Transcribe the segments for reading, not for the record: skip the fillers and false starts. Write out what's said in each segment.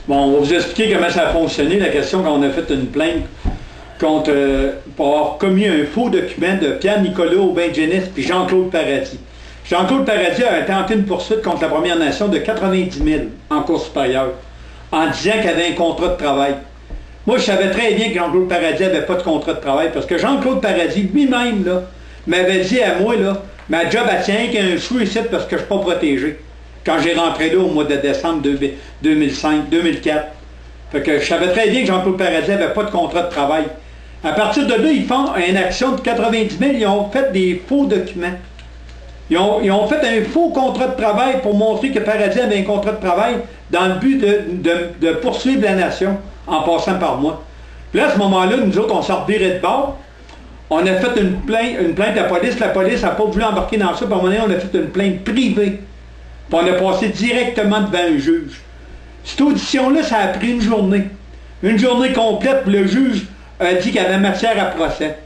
Bon, on va vous expliquer comment ça a fonctionné, la question quand on a fait une plainte contre, pour avoir commis un faux document de Pierre-Nicolas Aubin-Génis puis Jean-Claude Paradis. Jean-Claude Paradis a tenté une poursuite contre la Première Nation de 90 000 en cour supérieure, en disant qu'il avait un contrat de travail. Moi, je savais très bien que Jean-Claude Paradis n'avait pas de contrat de travail, parce que Jean-Claude Paradis, lui-même, là, m'avait dit à moi, là, ma job, elle tient qu'il y a un chou ici parce que je ne suis pas protégé. Quand j'ai rentré là au mois de décembre 2004. Fait que je savais très bien que Jean-Claude Paradis n'avait pas de contrat de travail. À partir de là, ils font une action de 90 000, ils ont fait des faux documents. Ils ont fait un faux contrat de travail pour montrer que Paradis avait un contrat de travail dans le but de poursuivre la nation en passant par moi. Puis là, à ce moment-là, nous autres, on s'est reviré de bord. On a fait une plainte à la police. La police n'a pas voulu embarquer dans ça. Puis à un moment donné, on a fait une plainte privée. Puis on a passé directement devant un juge. Cette audition-là, ça a pris une journée. Une journée complète, puis le juge a dit qu'il y avait matière à procès.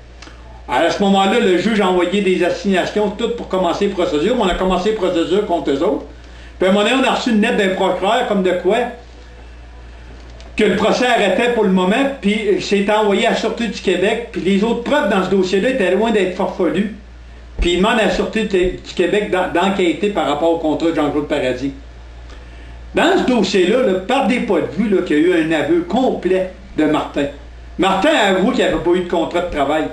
Alors à ce moment-là, le juge a envoyé des assignations toutes pour commencer la procédure. On a commencé la procédure contre eux autres. Puis à un moment donné, on a reçu une lettre d'un procureur, comme de quoi, que le procès arrêtait pour le moment, puis c'est envoyé à la Sûreté du Québec. Puis les autres preuves dans ce dossier-là étaient loin d'être farfelues. Puis il demande à la Sûreté du Québec d'enquêter par rapport au contrat de Jean-Claude Paradis. Dans ce dossier-là, perdez pas de vue qu'il y a eu un aveu complet de Martin. Martin a avoué qu'il n'avait pas eu de contrat de travail.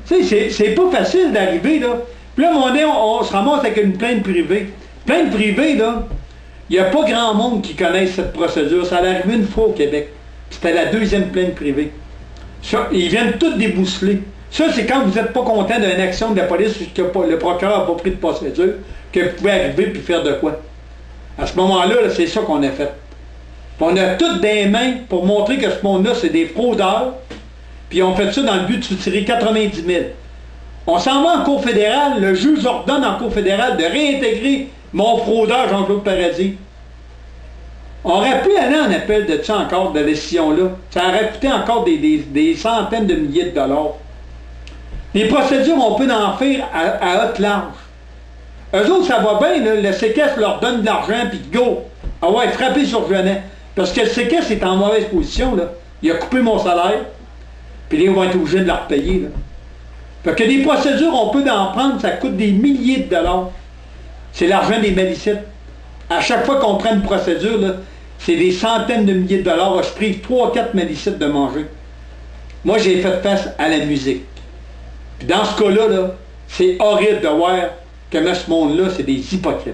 Tu sais, c'est pas facile d'arriver, là. Puis là, on se ramasse avec une plainte privée. Plainte privée, là, il n'y a pas grand monde qui connaisse cette procédure. Ça allait arriver une fois au Québec. C'était la deuxième plainte privée. Ça, ils viennent tous débousseler. Ça, c'est quand vous n'êtes pas content d'une action de la police que le procureur n'a pas pris de procédure, que vous pouvez arriver et faire de quoi. À ce moment-là, c'est ça qu'on a fait. Puis on a toutes des mains pour montrer que ce monde-là, c'est des fraudeurs. Puis on fait ça dans le but de soutirer 90 000. On s'en va en cour fédérale. Le juge ordonne en cour fédérale de réintégrer mon fraudeur Jean-Claude Paradis. On aurait pu aller en appel de ça encore, de la décision-là. Ça aurait coûté encore des centaines de milliers de dollars. Les procédures, on peut en faire à haute large. Eux autres, ça va bien, là, le séquestre leur donne de l'argent, puis go! Ah ouais, frapper sur Genet. Parce que le séquestre est en mauvaise position, là. Il a coupé mon salaire, puis là, ils vont être obligés de leur payer, là. Fait que des procédures, on peut en prendre, ça coûte des milliers de dollars. C'est l'argent des malicites. À chaque fois qu'on prend une procédure, là, c'est des centaines de milliers de dollars. Je prive 3-4 malicites de manger. Moi, j'ai fait face à la musique. Puis dans ce cas-là, c'est horrible de voir que ce monde-là, c'est des hypocrites.